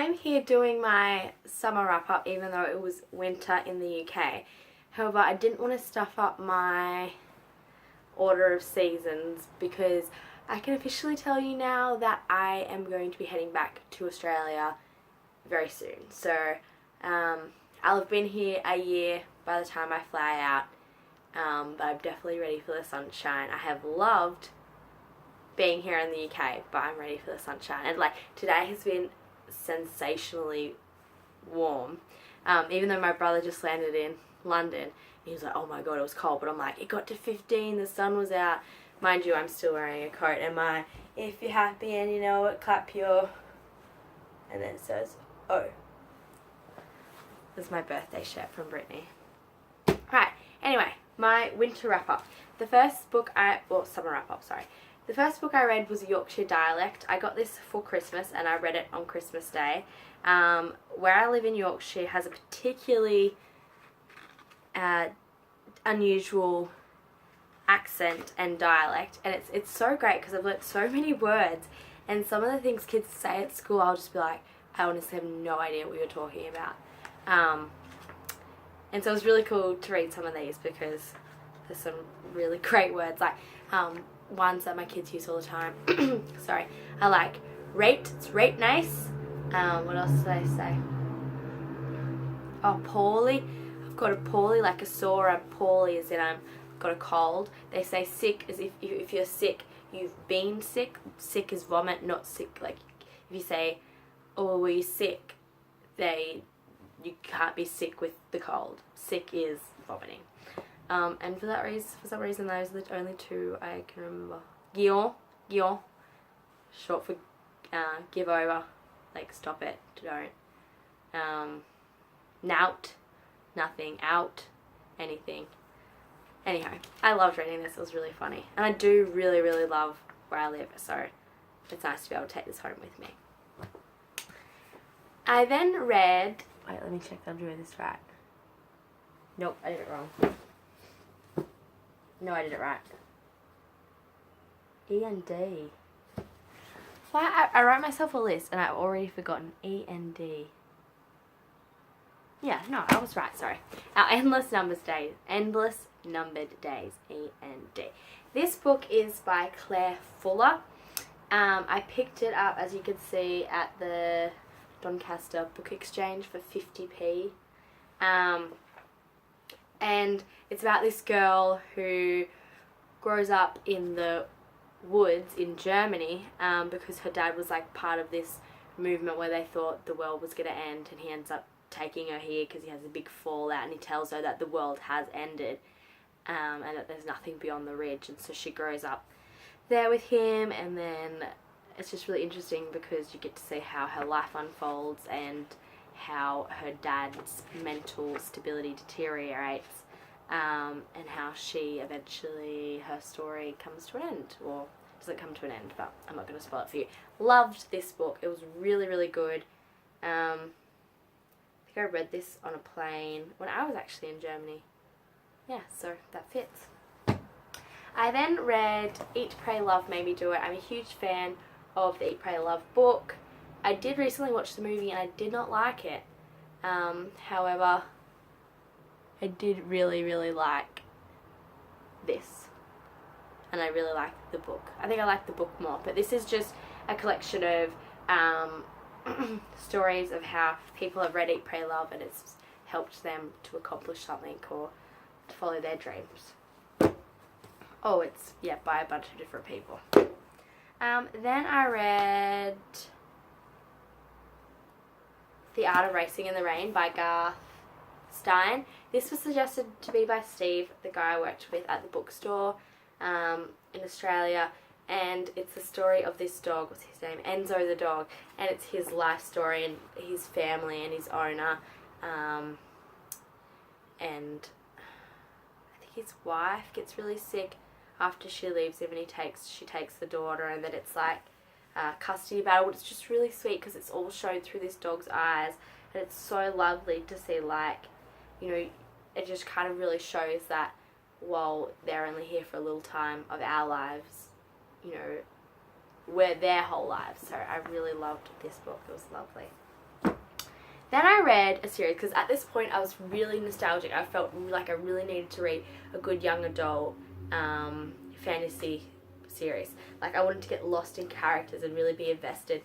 I'm here doing my summer wrap up even though it was winter in the UK. However, I didn't want to stuff up my order of seasons because I can officially tell you now that I am going to be heading back to Australia very soon. So I'll have been here a year by the time I fly out, but I'm definitely ready for the sunshine. I have loved being here in the UK, but I'm ready for the sunshine. And like today has been sensationally warm, even though my brother just landed in London. He was like, oh my god, it was cold, but I'm like, it got to 15, the sun was out. Mind you, I'm still wearing a coat, and my if you're happy and you know it, clap your, and then it says oh. This is my birthday shirt from Brittany. Right, anyway, my winter wrap up. The first book summer wrap up, sorry. The first book I read was Yorkshire Dialect. I got this for Christmas and I read it on Christmas Day. Where I live in Yorkshire has a particularly unusual accent and dialect, and it's so great because I've learnt so many words, and some of the things kids say at school I'll just be like, I honestly have no idea what you're talking about. And so it was really cool to read some of these because there's some really great words, like ones that my kids use all the time. Sorry, I like raped. It's rape nice. What else did I say? Oh, poorly. I've got a poorly, like a sore. I'm poorly as in I've got a cold. They say sick as if you're sick, you've been sick. Sick is vomit, not sick. Like if you say, oh, were you sick? You can't be sick with the cold. Sick is vomiting. And for some reason, those are the only two I can remember. Guion, short for give over, like stop it, don't. Nout, nothing, out, anything. Anyhow, I loved reading this. It was really funny, and I do really, really love where I live, so it's nice to be able to take this home with me. I then read. Wait, let me check that I'm doing this right. Nope, I did it wrong. No, I did it right. E and D. Why? I wrote myself a list and I've already forgotten E and D. Yeah, no, I was right, sorry. Our Endless Numbered Days, E and D. This book is by Claire Fuller. I picked it up, as you can see, at the Doncaster Book Exchange for 50p. And it's about this girl who grows up in the woods in Germany because her dad was like part of this movement where they thought the world was going to end, and he ends up taking her here because he has a big fallout, and he tells her that the world has ended and that there's nothing beyond the ridge, and so she grows up there with him, and then it's just really interesting because you get to see how her life unfolds and how her dad's mental stability deteriorates, and how she eventually, her story comes to an end, or doesn't come to an end, but I'm not going to spoil it for you. Loved this book. It was really, really good. I think I read this on a plane when I was actually in Germany. Yeah, so that fits. I then read Eat, Pray, Love, Maybe Do It. I'm a huge fan of the Eat, Pray, Love book. I did recently watch the movie and I did not like it. However, I did really, really like this. And I really liked the book. I think I liked the book more. But this is just a collection of stories of how people have read Eat, Pray, Love, and it's helped them to accomplish something or to follow their dreams. Oh, it's, yeah, by a bunch of different people. Then I read The Art of Racing in the Rain by Garth Stein. This was suggested to me by Steve, the guy I worked with at the bookstore in Australia, and it's the story of this dog. What's his name? Enzo the dog, and it's his life story and his family and his owner, and I think his wife gets really sick after she leaves him, and she takes the daughter, and then it's like custody battle. It's just really sweet because it's all shown through this dog's eyes, and it's so lovely to see, like, you know, it just kind of really shows that while they're only here for a little time of our lives, you know, we're their whole lives. So I really loved this book. It was lovely. Then I read a series, because at this point I was really nostalgic. I felt like I really needed to read a good young adult fantasy series. Like, I wanted to get lost in characters and really be invested,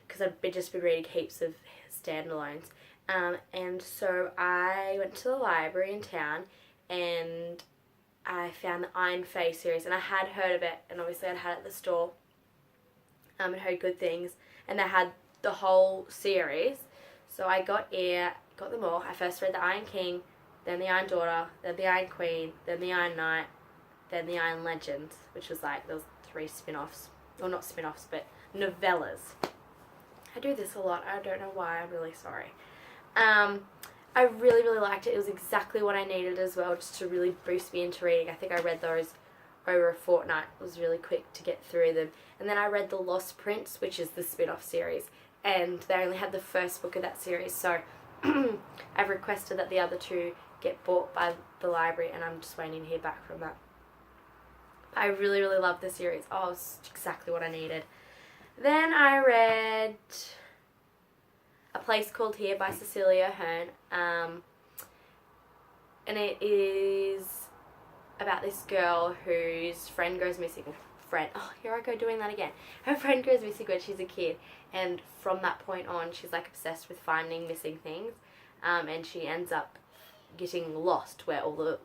because I've just been reading heaps of standalones. And so I went to the library in town and I found the Iron Fey series, and I had heard of it, and obviously I'd had it at the store and heard good things, and they had the whole series. So I got them all. I first read the Iron King, then the Iron Daughter, then the Iron Queen, then the Iron Knight, then the Iron Legend, which was like those 3 spin-offs. Well, not spin-offs, but novellas. I do this a lot. I don't know why. I'm really sorry. I really, really liked it. It was exactly what I needed as well, just to really boost me into reading. I think I read those over a fortnight. It was really quick to get through them. And then I read The Lost Prince, which is the spin-off series, and they only had the first book of that series, so I've requested that the other 2 get bought by the library, and I'm just waiting to hear back from that. But I really, really loved the series. Oh, it was exactly what I needed. Then I read A Place Called Here by Cecilia Ahern, and it is about this girl whose friend goes missing. Here I go doing that again. Her friend goes missing when she's a kid, and from that point on she's like obsessed with finding missing things, and she ends up getting lost where all the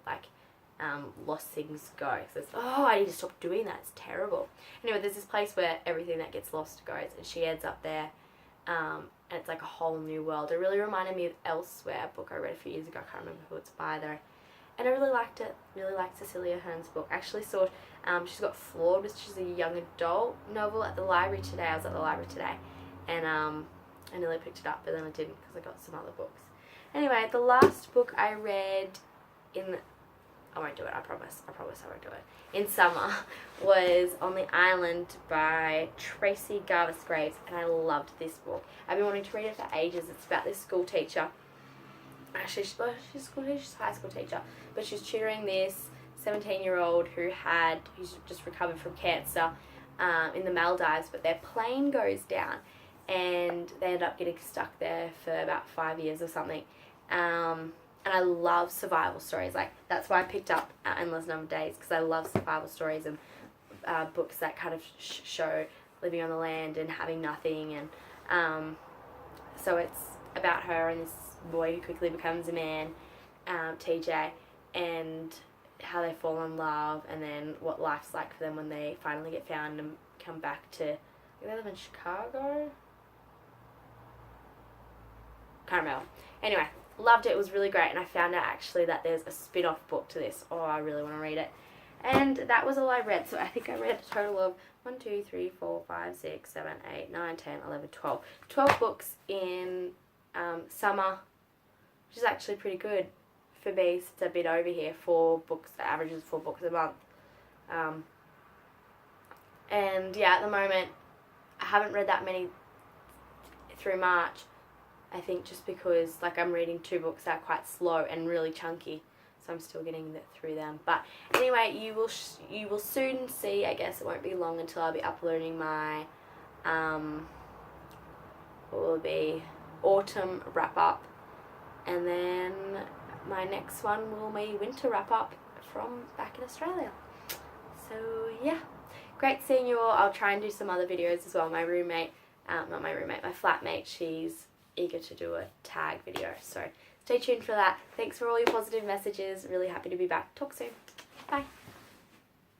lost things go. So it's, I need to stop doing that, it's terrible. Anyway, there's this place where everything that gets lost goes, and she ends up there, and it's like a whole new world. It really reminded me of Elsewhere, a book I read a few years ago. I can't remember who it's by though. And I really liked it. Really liked Cecilia Ahern's book. I actually saw she's got Flawed, which is a young adult novel, at the library today. I was at the library today, and I nearly picked it up, but then I didn't because I got some other books. Anyway, the last book I read I won't do it, I promise I won't do it, in summer, was On the Island by Tracy Garvis Graves, and I loved this book. I've been wanting to read it for ages. It's about this school teacher. Actually, she's a high school teacher, but she's tutoring this 17-year-old who's just recovered from cancer in the Maldives, but their plane goes down and they end up getting stuck there for about 5 years or something. And I love survival stories. Like, that's why I picked up Endless Number of Days, because I love survival stories and books that kind of show living on the land and having nothing. And so it's about her and this boy who quickly becomes a man, TJ, and how they fall in love, and then what life's like for them when they finally get found and come back to, I think they live in Chicago? Can't remember. Anyway, loved it. It was really great, and I found out actually that there's a spin-off book to this. Oh, I really want to read it. And that was all I read. So I think I read a total of 1, 2, 3, 4, 5, 6, 7, 8, 9, 10, 11, 12. 12 books in summer, which is actually pretty good for me since I've been over here. 4 books, the average is 4 books a month. And yeah, at the moment, I haven't read that many through March. I think just because I'm reading 2 books that are quite slow and really chunky, so I'm still getting through them. But anyway, you will soon see. I guess it won't be long until I'll be uploading my what will be autumn wrap up, and then my next one will be winter wrap up from back in Australia. So yeah, great seeing you all. I'll try and do some other videos as well. My flatmate, she's eager to do a tag video, so stay tuned for that. Thanks for all your positive messages. Really happy to be back. Talk soon. Bye.